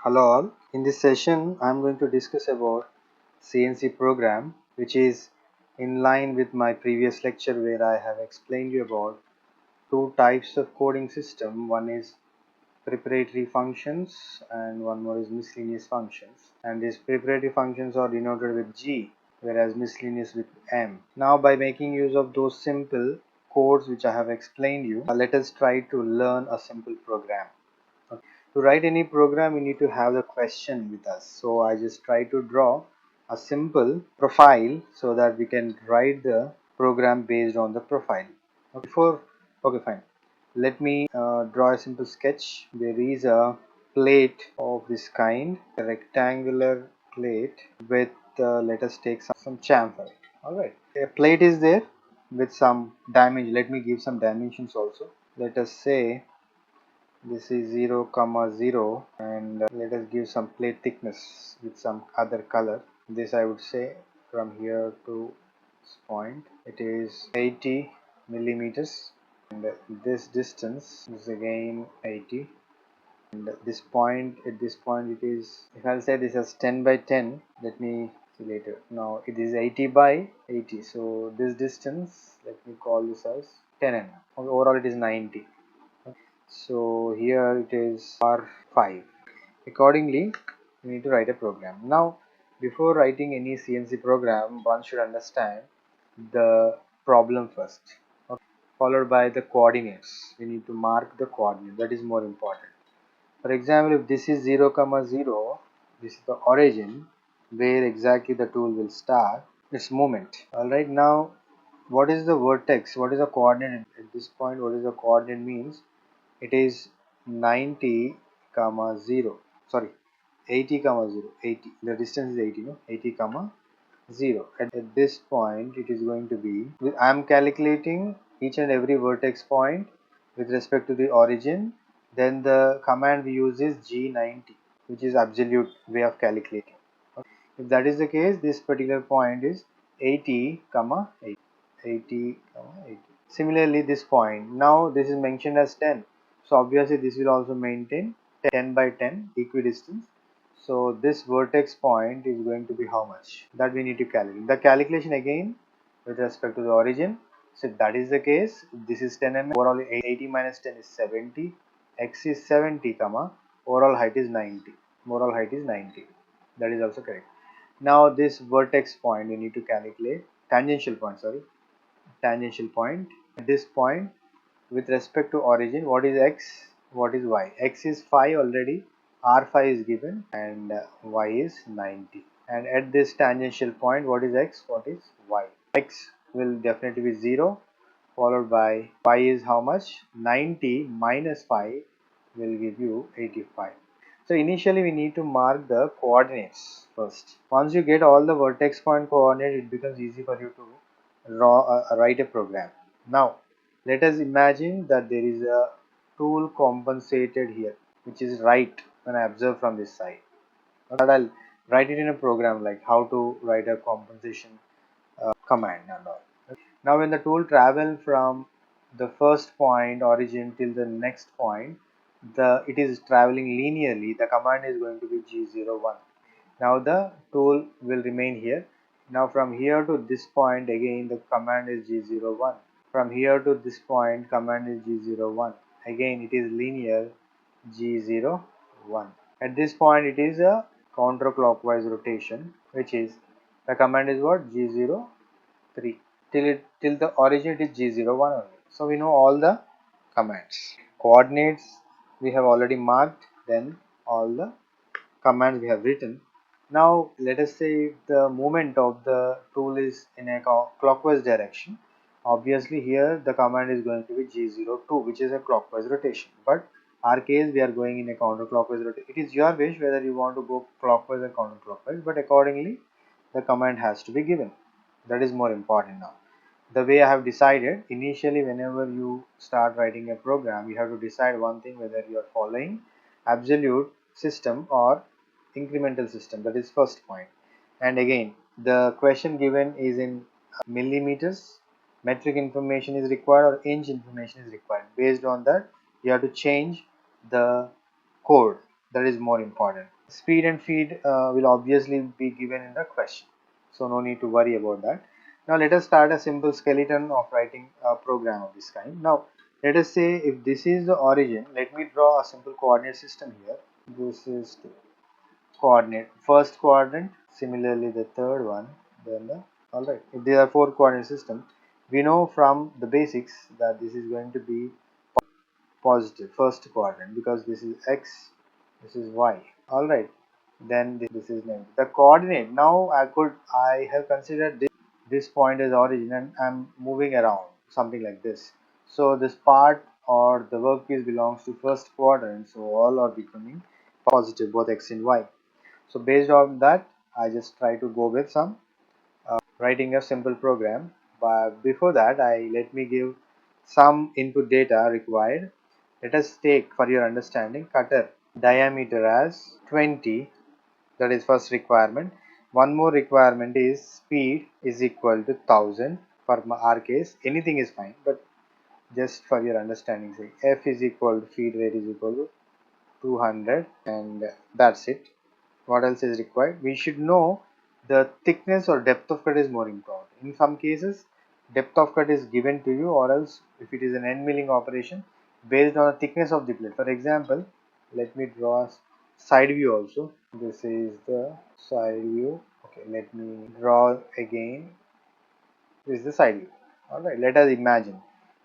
Hello all. In this session I am going to discuss about CNC program, which is in line with my previous lecture where I have explained you about two types of coding system. One is preparatory functions and one more is miscellaneous functions, and these preparatory functions are denoted with G whereas miscellaneous with M. Now by making use of those simple codes which I have explained you, let us try to learn a simple program. To write any program, you need to have the question with us. So I just try to draw a simple profile so that we can write the program based on the profile. Okay, fine. Let me draw a simple sketch. There is a plate of this kind, a rectangular plate with, let us take some chamfer. Alright, a plate is there with some dimension. Let me give some dimensions also. Let us say this is 0 comma 0, and let us give some plate thickness with some other color. This I would say from here to this point it is 80 millimeters, and this distance is again 80, and at this point it is, if I'll say this as 10 by 10, let me see later. Now it is 80 by 80, so this distance, let me call this as 10 mm. Overall it is 90. So here it is R5. Accordingly, we need to write a program. Now, before writing any CNC program, one should understand the problem first, okay, followed by the coordinates. We need to mark the coordinate. That is more important. For example, if this is 0 comma 0, this is the origin where exactly the tool will start its movement. Alright, now what is the vertex? What is the coordinate at this point? What is the coordinate means? It is 90 comma 0, sorry, 80 comma 0, 80, the distance is 80, no, 80 comma 0. At this point it is going to be, I am calculating each and every vertex point with respect to the origin. Then the command we use is G90, which is absolute way of calculating. Okay. If that is the case, this particular point is 80 comma 80, 80 comma 80. Similarly, this point, now this is mentioned as 10, so obviously this will also maintain 10 by 10 equidistance. So this vertex point is going to be how much? That we need to calculate. The calculation again with respect to the origin. So if that is the case, this is 10 mm. Overall 80 minus 10 is 70. X is 70, comma. Overall height is 90. Overall height is 90. That is also correct. Now this vertex point you need to calculate. Tangential point, sorry. Tangential point. At this point, with respect to origin, what is x, what is y? X is 5 already, r5 is given, and y is 90. And at this tangential point, what is x, what is y? X will definitely be 0, followed by y is how much? 90 minus 5 will give you 85. So initially we need to mark the coordinates first. Once you get all the vertex point coordinate, it becomes easy for you to write a program. Now let us imagine that there is a tool compensated here, which is right when I observe from this side. But I'll write it in a program like how to write a compensation command and all. Now when the tool travel from the first point origin till the next point, it is traveling linearly. The command is going to be G01. Now the tool will remain here. Now from here to this point again the command is G01. From here to this point command is G01. Again it is linear G01. At this point it is a counterclockwise rotation, which is the command is what? G03. Till the origin it is G01 only. So we know all the commands. Coordinates we have already marked, then all the commands we have written. Now let us say if the movement of the tool is in a clockwise direction, obviously here the command is going to be G02, which is a clockwise rotation. But our case we are going in a counterclockwise rotation. It is your wish whether you want to go clockwise or counterclockwise, but accordingly the command has to be given. That is more important now. The way I have decided, initially whenever you start writing a program, you have to decide one thing, whether you are following absolute system or incremental system. That is first point. And again, the question given is in millimeters, metric information is required, or inch information is required. Based on that you have to change the code. that is more important. Speed and feed will obviously be given in the question, so no need to worry about that. Now let us start a simple skeleton of writing a program of this kind. Now let us say if this is the origin, let me draw a simple coordinate system here. This is the coordinate first quadrant, similarly the third one, then the, all right, if there are four coordinate systems, we know from the basics that this is going to be positive first quadrant because this is x, this is y, all right. Then this is negative. The coordinate, now I have considered this point as origin and I'm moving around something like this. So this part or the workpiece belongs to first quadrant, so all are becoming positive, both x and y. So based on that, I just try to go with some writing a simple program. But before that, let me give some input data required. Let us take, for your understanding, cutter diameter as 20. That is first requirement. One more requirement is speed is equal to 1000. For our case, anything is fine, but just for your understanding sake, F is equal to feed rate is equal to 200, and that's it. What else is required? We should know the thickness or depth of cut is more important. In some cases, depth of cut is given to you, or else if it is an end milling operation, based on the thickness of the plate. For example, let me draw a side view also. This is the side view. Okay, let me draw again. This is the side view. Alright, let us imagine.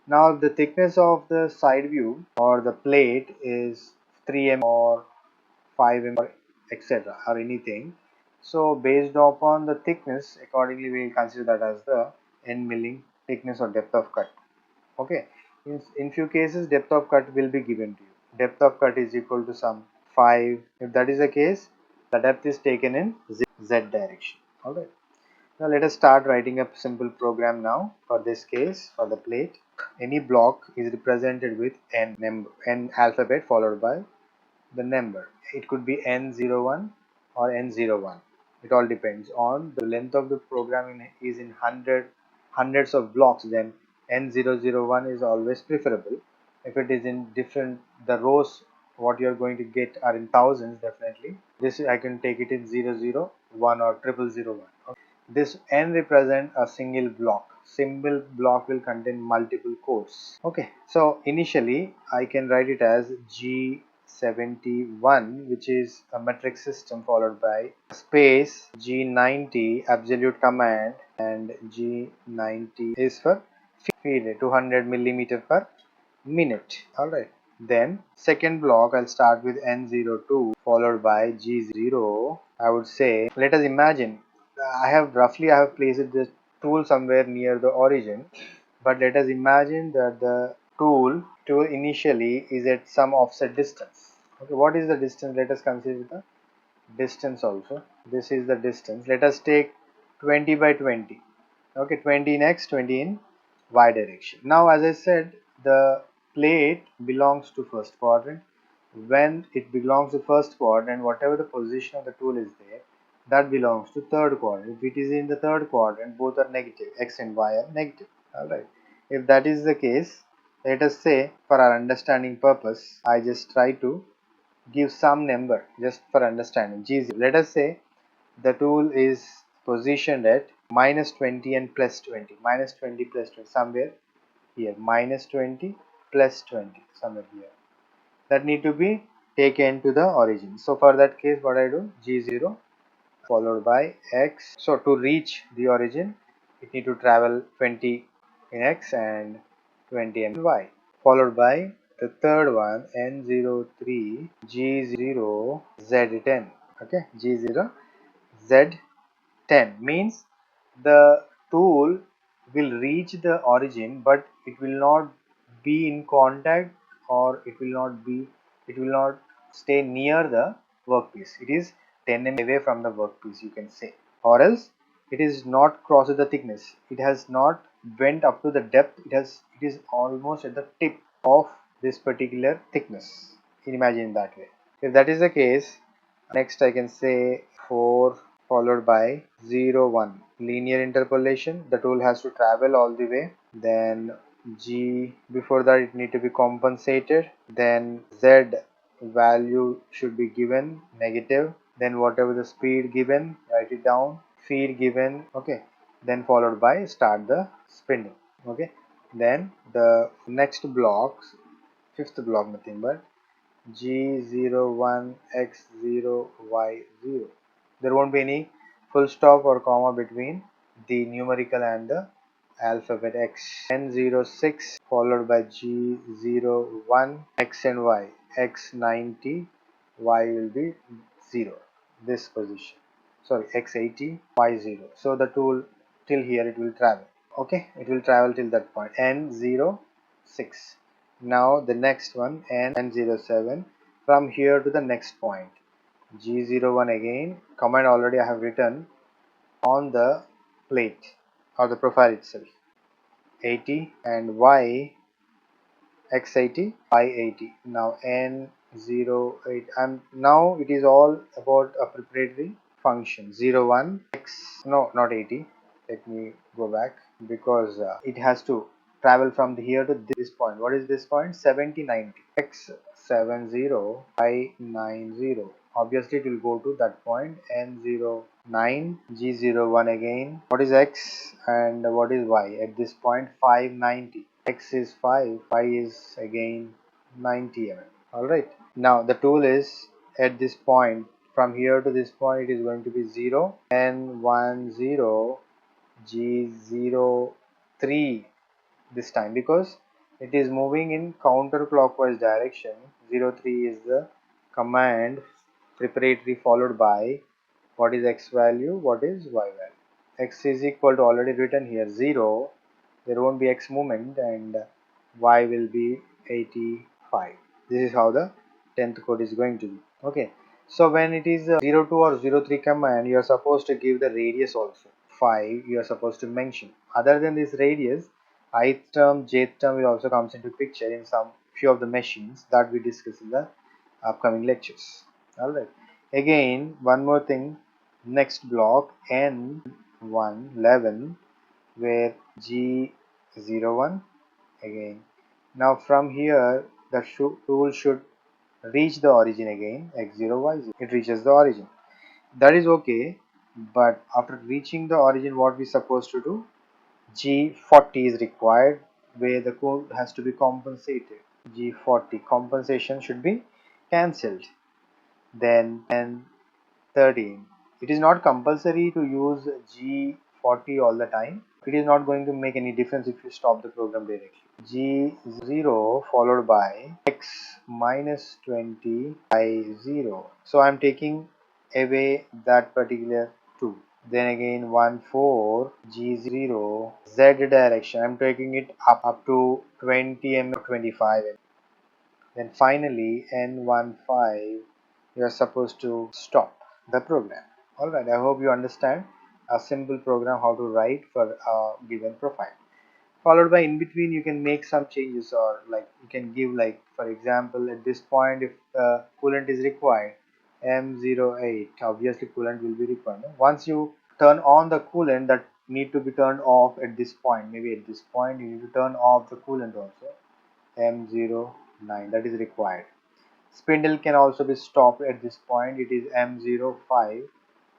Now, if the thickness of the side view or the plate is 3 mm or 5 mm or etc. or anything, so based upon the thickness, accordingly we will consider that as the end milling thickness or depth of cut. Okay, in few cases depth of cut will be given to you. Depth of cut is equal to some 5. If that is the case, the depth is taken in z direction. Alright. Now let us start writing a simple program now. For this case, for the plate, any block is represented with n alphabet followed by the number. It could be n01 or n01. It all depends on the length of the program is in hundreds of blocks, then n001 is always preferable. If it is in different, the rows what you are going to get are in thousands, definitely this I can take it in 001 or 0001. This n represent a single block. Single block will contain multiple codes. Okay, so initially I can write it as G71, which is a metric system, followed by space G90 absolute command, and G90 is for feed rate 200 millimeter per minute. Alright. Then second block I'll start with N02 followed by G0. I would say, let us imagine I have placed this tool somewhere near the origin, but let us imagine that the tool initially is at some offset distance. Okay, what is the distance? Let us consider the distance also. This is the distance. Let us take 20 by 20. Okay, 20 in x, 20 in y direction. Now as I said, the plate belongs to first quadrant. When it belongs to first quadrant, whatever the position of the tool is there, that belongs to third quadrant. If it is in the third quadrant, both are negative, x and y are negative. Alright, if that is the case, let us say for our understanding purpose, I just try to give some number just for understanding. G0. Let us say the tool is positioned at minus 20 and plus 20. Minus 20 plus 20 somewhere here. Minus 20 plus 20 somewhere here. That need to be taken to the origin. So for that case, what I do? G0 followed by x. So to reach the origin, it need to travel 20 in x and 20 in y, followed by the third one n03 g0 z10. Okay, g0 z10 means the tool will reach the origin, but it will not be in contact, or it will not stay near the workpiece. It is 10 mm away from the workpiece, you can say, or else it is not crossed the thickness. It has not went up to the depth. It is almost at the tip of this particular thickness. Imagine that way. If that is the case, next I can say 4 followed by 0 1 linear interpolation. The tool has to travel all the way. Then G, before that it need to be compensated. Then Z value should be given negative, then whatever the speed given, write it down, feed given, okay, then followed by start the spinning, okay. Then the next blocks, fifth block, nothing but G01 X0 Y0. There won't be any full stop or comma between the numerical and the alphabet X. N06 followed by G01 X and Y. X90 Y will be 0. This position. Sorry, X80 Y0. So the tool till here it will travel. Okay, it will travel till that point. N06. Now the next one N07 from here to the next point. G01 again. Command already I have written on the plate or the profile itself. 80 and Y X80 Y80. Now N08. And now it is all about a preparatory function. 01 X, no, not 80. Let me go back because it has to travel from here to this point. What is this point? 70 90. X70 Y90. Obviously it will go to that point. N09 G01 again. What is X and what is Y? At this point 590. X is 5, Y is again 90 mm. Alright. Now the tool is at this point, from here to this point it is going to be 0, N10 G03 this time because it is moving in counterclockwise direction. 03 is the command preparatory followed by what is X value, what is Y value. X is equal to already written here 0, there won't be X movement, and Y will be 85. This is how the 10th code is going to be. Okay, so when it is 02 or 03 command, you are supposed to give the radius also. 5 you are supposed to mention. Other than this radius, ith term, jth term will also comes into picture in some few of the machines that we discuss in the upcoming lectures. Alright. Again, one more thing, next block N11 where G01 again. Now from here the tool should reach the origin again, X0 Y0. It reaches the origin. That is okay, but after reaching the origin what we supposed to do? G40 is required where the code has to be compensated. G40 compensation should be cancelled. Then 13. It is not compulsory to use G40 all the time. It is not going to make any difference if you stop the program directly. G0 followed by X minus 20 I0. So I am taking away that particular 2. Then again 14 G0 Z direction. I am taking it up to 20 mm 25 mm. Then finally N15 you are supposed to stop the program. Alright, I hope you understand a simple program how to write for a given profile. Followed by in between you can make some changes, or like you can give, like for example at this point if coolant is required, M08, obviously coolant will be required. Once you turn on the coolant, that need to be turned off at this point. Maybe at this point you need to turn off the coolant also. M09, that is required. Spindle can also be stopped at this point. It is M05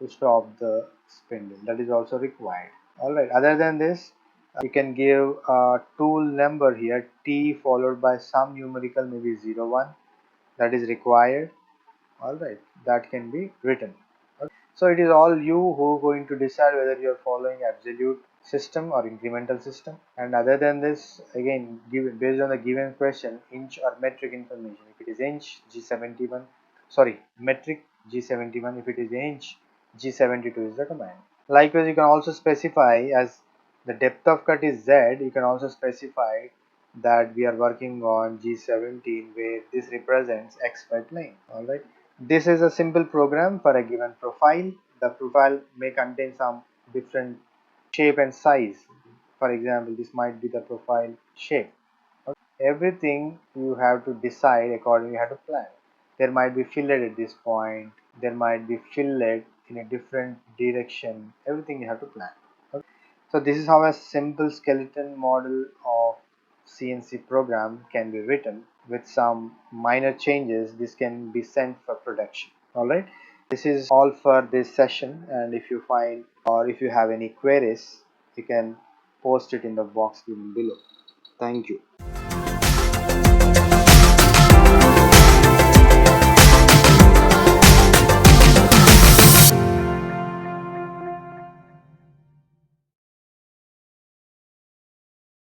to stop the spindle. That is also required. Alright, other than this, you can give a tool number here, T followed by some numerical, maybe 01. That is required. Alright, that can be written. Okay. So it is all you who are going to decide whether you are following absolute system or incremental system. And other than this, again, based on the given question, inch or metric information. If it is inch, G71, sorry, metric G71. If it is inch, G72 is the command. Likewise, you can also specify, as the depth of cut is Z, you can also specify that we are working on G17 where this represents expert lane. Alright. This is a simple program for a given profile. The profile may contain some different shape and size. For example, this might be the profile shape. Okay. Everything you have to decide accordingly, you have to plan. There might be fillet at this point. There might be fillet in a different direction. Everything you have to plan. Okay. So this is how a simple skeleton model of CNC program can be written. With some minor changes, this can be sent for production. Alright, this is all for this session, and if you find or if you have any queries, you can post it in the box below. Thank you.